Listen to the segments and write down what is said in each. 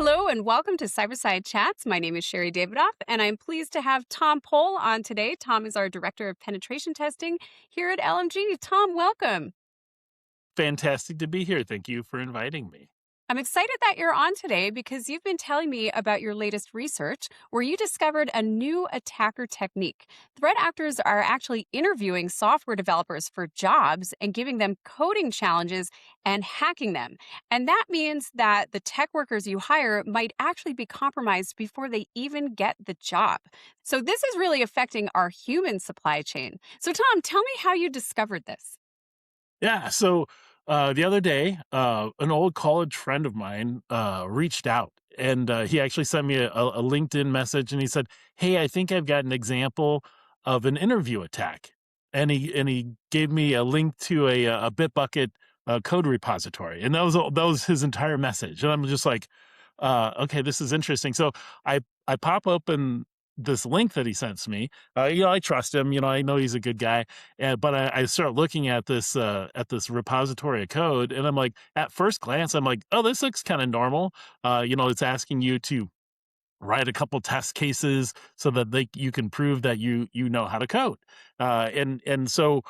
Hello and welcome to Cyberside Chats. My name is Sherri Davidoff, and I'm pleased to have Tom Pohl on today. Tom is our Director of Penetration Testing here at LMG. Tom, welcome. Fantastic to be here. Thank you for inviting me. I'm excited that you're on today because you've been telling me about your latest research where you discovered a new attacker technique. Threat actors are actually interviewing software developers for jobs and giving them coding challenges and hacking them. And that means that the tech workers you hire might actually be compromised before they even get the job. So this is really affecting our human supply chain. So Tom, tell me how you discovered this. Yeah, so the other day, an old college friend of mine reached out and he actually sent me a LinkedIn message and he said, "Hey, I think I've got an example of an interview attack." And he gave me a link to a Bitbucket code repository. And that was his entire message. And I'm just like, okay, this is interesting. So I pop open this link that he sends me. I trust him. I know he's a good guy. But I start looking at this repository of code, and I'm like, at first glance, I'm like, oh, this looks kind of normal. It's asking you to write a couple test cases so that you can prove that you know how to code. And so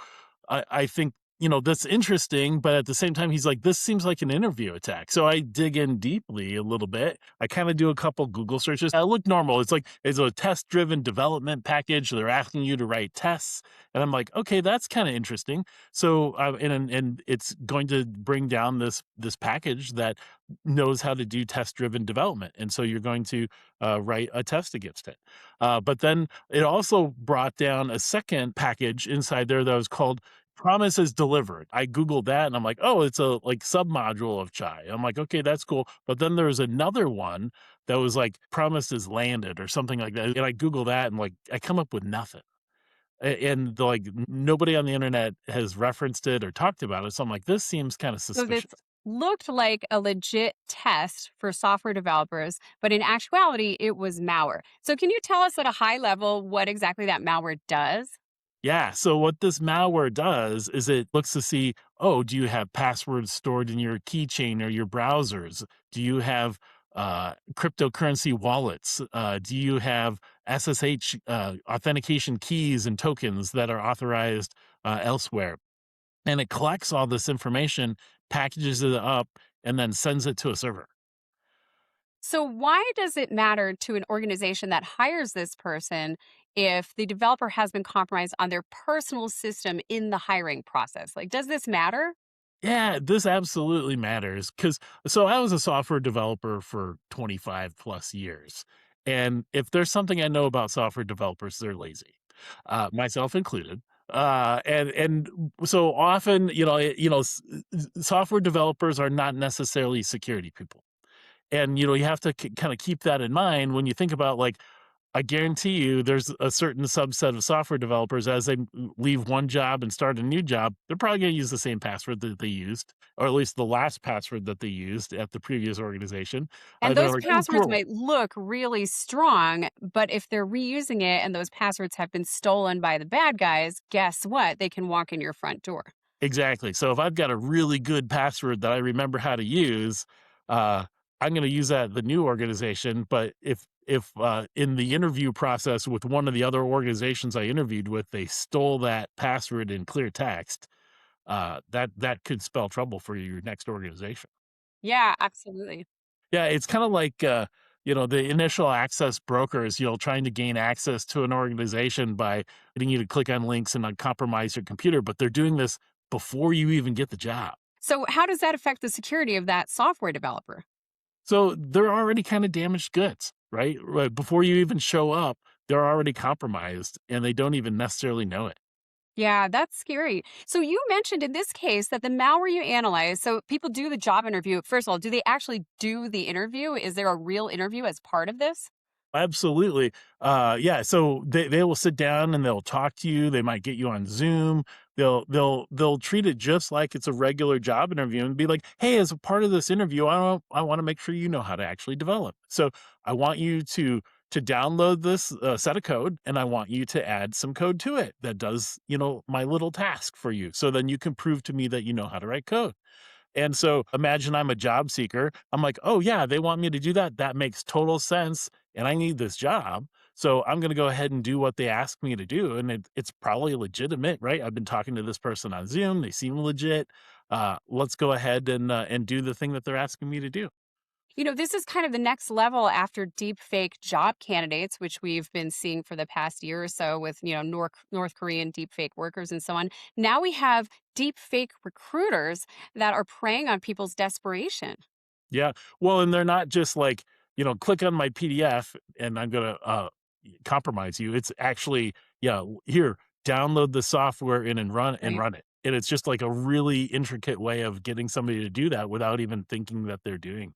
I think, that's interesting, but at the same time, he's like, this seems like an interview attack. So I dig in deeply a little bit. I kind of do a couple Google searches. I look normal. It's a test driven development package. They're asking you to write tests. And I'm like, okay, that's kind of interesting. So, and it's going to bring down this package that knows how to do test driven development. And so you're going to write a test against it. But then it also brought down a second package inside there that was called Promise is Delivered. I Googled that and I'm like, oh, it's a like submodule of Chai. I'm like, okay, that's cool. But then there's another one that was like Promise is Landed or something like that. And I Google that and like I come up with nothing. And nobody on the internet has referenced it or talked about it. So I'm like, this seems kind of So this suspicious. looked like a legit test for software developers, but in actuality, it was malware. So can you tell us at a high level what exactly that malware does? Yeah. So what this malware does is it looks to see, oh, do you have passwords stored in your keychain or your browsers? Do you have cryptocurrency wallets? Do you have SSH authentication keys and tokens that are authorized elsewhere? And it collects all this information, packages it up, and then sends it to a server. So why does it matter to an organization that hires this person if the developer has been compromised on their personal system in the hiring process? Like, does this matter? Yeah, this absolutely matters because so I was a software developer for 25 plus years. And if there's something I know about software developers, they're lazy, myself included. And so often, software developers are not necessarily security people. And, you have to kind of keep that in mind when you think about like, I guarantee you there's a certain subset of software developers as they leave one job and start a new job, they're probably going to use the same password that they used, or at least the last password that they used at the previous organization. And They're those like, oh, passwords cool. might look really strong, but if they're reusing it and those passwords have been stolen by the bad guys, guess what? They can walk in your front door. Exactly. So if I've got a really good password that I remember how to use, uh, I'm going to use that at the new organization. But if in the interview process with one of the other organizations I interviewed with, they stole that password in clear text, that could spell trouble for your next organization. Yeah, absolutely. Yeah, it's kind of like the initial access brokers, trying to gain access to an organization by getting you to click on links and compromise your computer, but they're doing this before you even get the job. So, how does that affect the security of that software developer? So they're already kind of damaged goods, right? Right before you even show up, they're already compromised and they don't even necessarily know it. Yeah, that's scary. So you mentioned in this case that the malware you analyze, so people do the job interview. First of all, do they actually do the interview? Is there a real interview as part of this? Absolutely. Yeah. So they will sit down and they'll talk to you. They might get you on Zoom. They'll treat it just like it's a regular job interview and be like, hey, as a part of this interview, I want to make sure you know how to actually develop. So I want you to download this set of code and I want you to add some code to it that does, my little task for you. So then you can prove to me that you know how to write code. And so imagine I'm a job seeker. I'm like, "Oh, yeah, they want me to do that. That makes total sense, and I need this job. So I'm gonna go ahead and do what they ask me to do." And it's probably legitimate, right? I've been talking to this person on Zoom. They seem legit. Let's go ahead and do the thing that they're asking me to do. This is kind of the next level after deep fake job candidates, which we've been seeing for the past year or so with, North Korean deep fake workers and so on. Now we have deep fake recruiters that are preying on people's desperation. Yeah. Well, and they're not just like, click on my PDF and I'm gonna compromise you. It's actually, yeah, here, download the software and Right. run it. And it's just like a really intricate way of getting somebody to do that without even thinking that they're doing.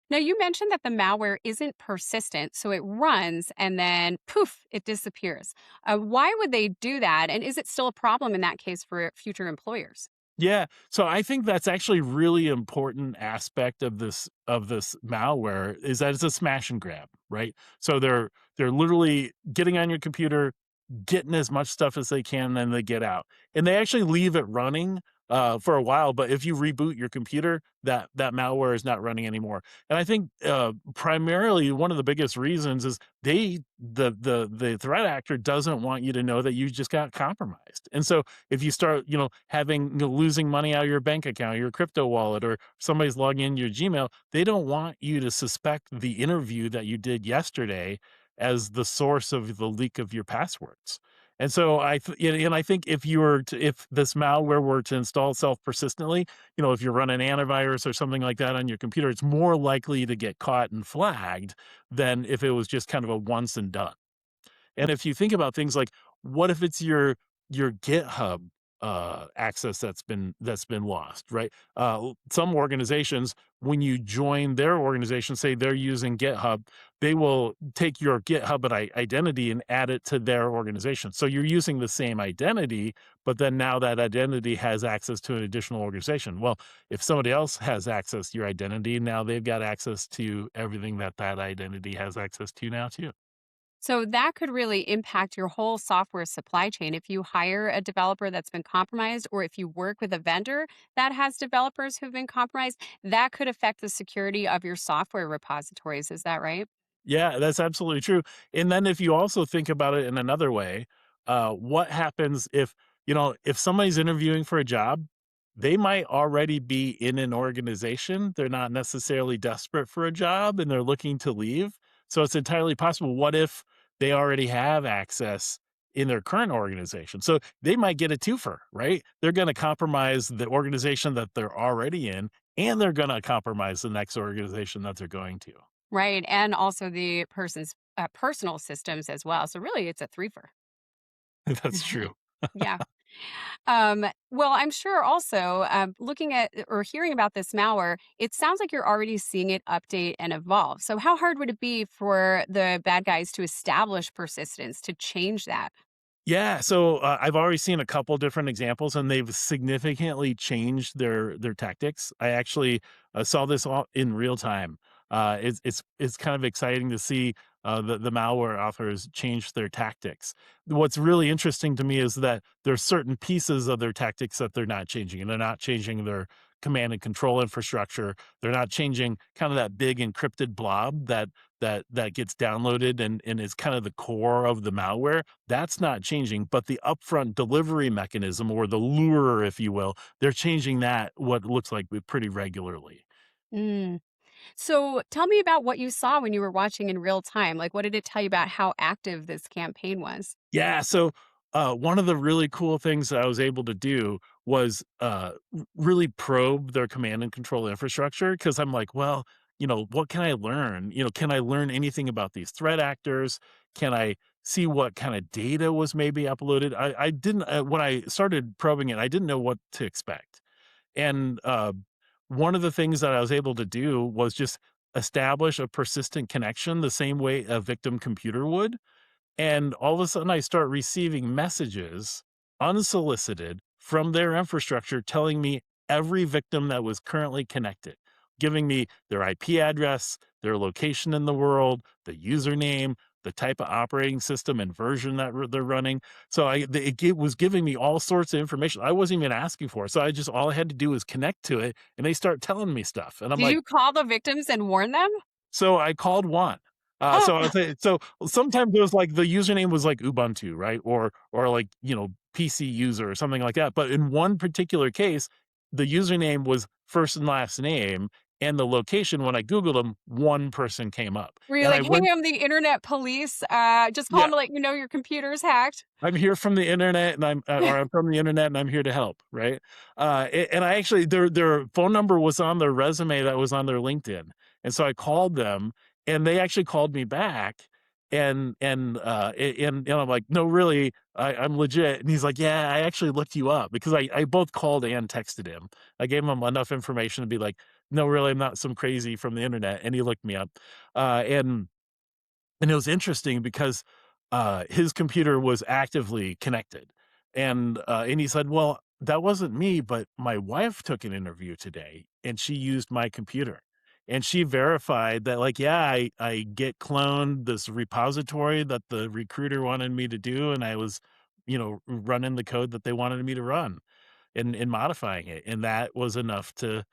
Now, you mentioned that the malware isn't persistent, so it runs and then poof, it disappears. Why would they do that? And is it still a problem in that case for future employers? Yeah, so I think that's actually really important aspect of this malware is that it's a smash and grab, right? So they're literally getting on your computer, getting as much stuff as they can, then they get out. And they actually leave it running, for a while, but if you reboot your computer, that malware is not running anymore. And I think, primarily one of the biggest reasons is the threat actor doesn't want you to know that you just got compromised. And so if you start, having losing money out of your bank account, your crypto wallet, or somebody's logging into your Gmail, they don't want you to suspect the interview that you did yesterday as the source of the leak of your passwords. And so I think if this malware were to install itself persistently, if you run an antivirus or something like that on your computer, it's more likely to get caught and flagged than if it was just kind of a once and done. And if you think about things like, what if it's your GitHub access that's been lost, right? Some organizations, when you join their organization, say they're using GitHub, they will take your GitHub identity and add it to their organization. So you're using the same identity, but then now that identity has access to an additional organization. Well, if somebody else has access to your identity, now they've got access to everything that identity has access to now too. So that could really impact your whole software supply chain. If you hire a developer that's been compromised, or if you work with a vendor that has developers who've been compromised, that could affect the security of your software repositories. Is that right? Yeah, that's absolutely true. And then if you also think about it in another way, what happens if somebody's interviewing for a job, they might already be in an organization. They're not necessarily desperate for a job and they're looking to leave. So it's entirely possible. What if they already have access in their current organization? So they might get a twofer, right? They're going to compromise the organization that they're already in, and they're going to compromise the next organization that they're going to. Right. And also the person's personal systems as well. So really, it's a threefer. That's true. Yeah. Well, I'm sure also looking at or hearing about this malware, it sounds like you're already seeing it update and evolve. So, how hard would it be for the bad guys to establish persistence to change that? Yeah, so, I've already seen a couple different examples, and they've significantly changed their tactics. I actually, saw this all in real time. It's kind of exciting to see, the malware authors change their tactics. What's really interesting to me is that there's certain pieces of their tactics that they're not changing, and they're not changing their command and control infrastructure. They're not changing kind of that big encrypted blob that gets downloaded and is kind of the core of the malware. That's not changing, but the upfront delivery mechanism, or the lure, if you will, they're changing that what looks like pretty regularly. Mm. So, tell me about what you saw when you were watching in real time. Like, what did it tell you about how active this campaign was? Yeah, so, one of the really cool things that I was able to do was, really probe their command and control infrastructure, because 'cause I'm like, "Well, what can I learn?" Can I learn anything about these threat actors? Can I see what kinda data was maybe uploaded? I didn't when I started probing it, I didn't know what to expect. And, one of the things that I was able to do was just establish a persistent connection the same way a victim computer would. And all of a sudden, I start receiving messages unsolicited from their infrastructure telling me every victim that was currently connected, giving me their IP address, their location in the world, the username, the type of operating system and version that they're running. So it was giving me all sorts of information I wasn't even asking for. So I just all I had to do was connect to it, and they start telling me stuff, and I'm Did like, you call the victims and warn them? so I called one. So I say so sometimes it was like the username was like Ubuntu, right? Or like, PC user or something like that. But in one particular case, the username was first and last name, and the location when I Googled them, one person came up. Were you And I like, went "Hey, I'm the internet police, just calling yeah, to let you know your computer's hacked?" I'm here from the internet and I'm from the internet and I'm here to help, right? And I actually their phone number was on their resume that was on their LinkedIn. And so I called them and they actually called me back and I'm like, "No, really, I'm legit." And he's like, "Yeah, I actually looked you up," because I both called and texted him. I gave him enough information to be like, "No, really, I'm not some crazy from the internet." And he looked me up. And it was interesting because, his computer was actively connected, and he said, "Well, that wasn't me, but my wife took an interview today, and she used my computer, and she verified that, like, yeah, I get cloned this repository that the recruiter wanted me to do, and I was, running the code that they wanted me to run and modifying it, and that was enough to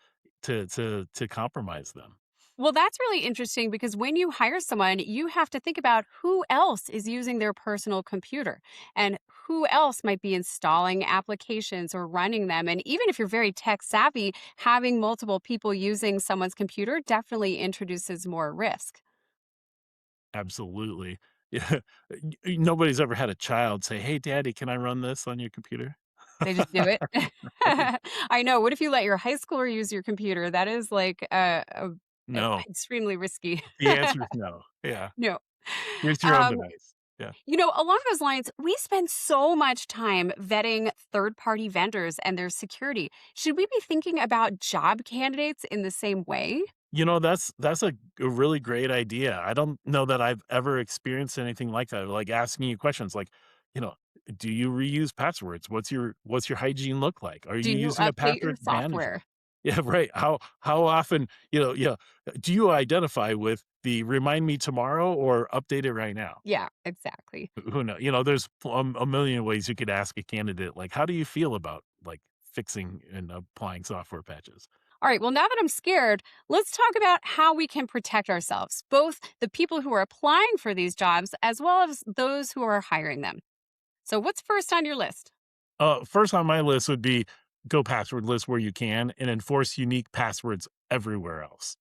compromise them." Well, that's really interesting because when you hire someone, you have to think about who else is using their personal computer and who else might be installing applications or running them. And even if you're very tech savvy, having multiple people using someone's computer definitely introduces more risk. Absolutely. Yeah. Nobody's ever had a child say, "Hey, daddy, can I run this on your computer?" They just do it. I know. What if you let your high schooler use your computer? That is like No. extremely risky. The answer is no. Yeah. No. Here's your own Um, device. Yeah. Along those lines, we spend so much time vetting third party vendors and their security. Should we be thinking about job candidates in the same way? That's a really great idea. I don't know that I've ever experienced anything like that, like asking you questions like, you know, "Do you reuse passwords? What's your hygiene look like? Are Do you you using a update your password software? manager?" Yeah, right. How often, yeah, do you identify with the "remind me tomorrow" or "update it right now"? Yeah, exactly. Who knows? There's a million ways you could ask a candidate, like, "How do you feel about, like, fixing and applying software patches?" All right, well, now that I'm scared, let's talk about how we can protect ourselves, both the people who are applying for these jobs as well as those who are hiring them. So, what's first on your list? First on my list would be go passwordless where you can and enforce unique passwords everywhere else.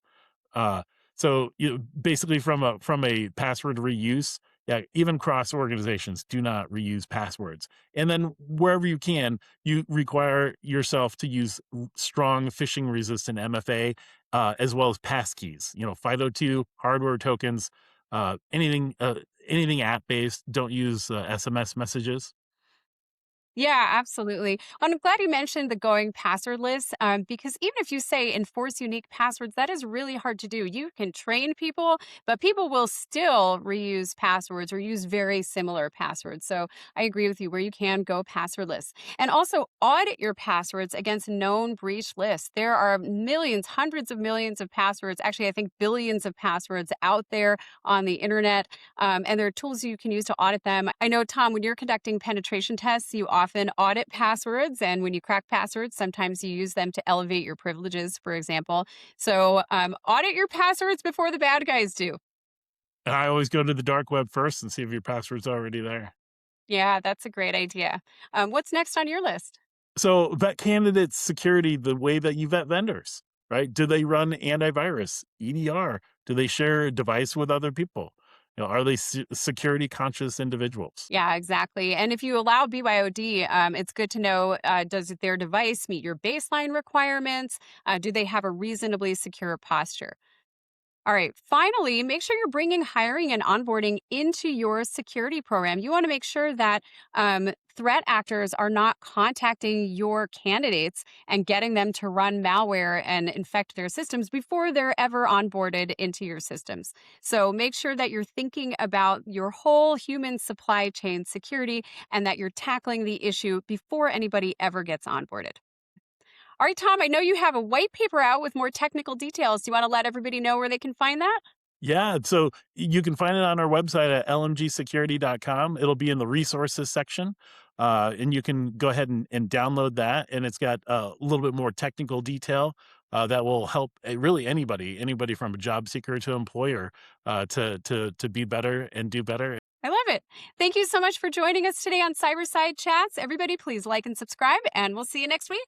Uh, so basically from a password reuse, yeah, even cross organizations do not reuse passwords. And then wherever you can, you require yourself to use strong phishing resistant MFA, as well as passkeys. 502 hardware tokens, anything app based. Don't use SMS messages. Yeah, absolutely. And I'm glad you mentioned the going passwordless because even if you say enforce unique passwords, that is really hard to do. You can train people, but people will still reuse passwords or use very similar passwords. So I agree with you where you can go passwordless. And also audit your passwords against known breach lists. There are millions, hundreds of millions of passwords, actually, I think billions of passwords out there on the internet. And there are tools you can use to audit them. I know, Tom, when you're conducting penetration tests, you often audit passwords. And when you crack passwords, sometimes you use them to elevate your privileges, for example. So audit your passwords before the bad guys do. And I always go to the dark web first and see if your password's already there. Yeah, that's a great idea. What's next on your list? So vet candidates security the way that you vet vendors, right? Do they run antivirus, EDR? Do they share a device with other people? Are they security conscious individuals? Yeah, exactly. And if you allow BYOD, it's good to know does their device meet your baseline requirements? Do they have a reasonably secure posture? All right. Finally, make sure you're bringing hiring and onboarding into your security program. You want to make sure that threat actors are not contacting your candidates and getting them to run malware and infect their systems before they're ever onboarded into your systems. So make sure that you're thinking about your whole human supply chain security and that you're tackling the issue before anybody ever gets onboarded. All right, Tom, I know you have a white paper out with more technical details. Do you want to let everybody know where they can find that? Yeah, so you can find it on our website at lmgsecurity.com. It'll be in the resources section, and you can go ahead and download that, and it's got a little bit more technical detail that will help really anybody from a job seeker to employer to be better and do better. I love it. Thank you so much for joining us today on Cyberside Chats. Everybody, please like and subscribe, and we'll see you next week.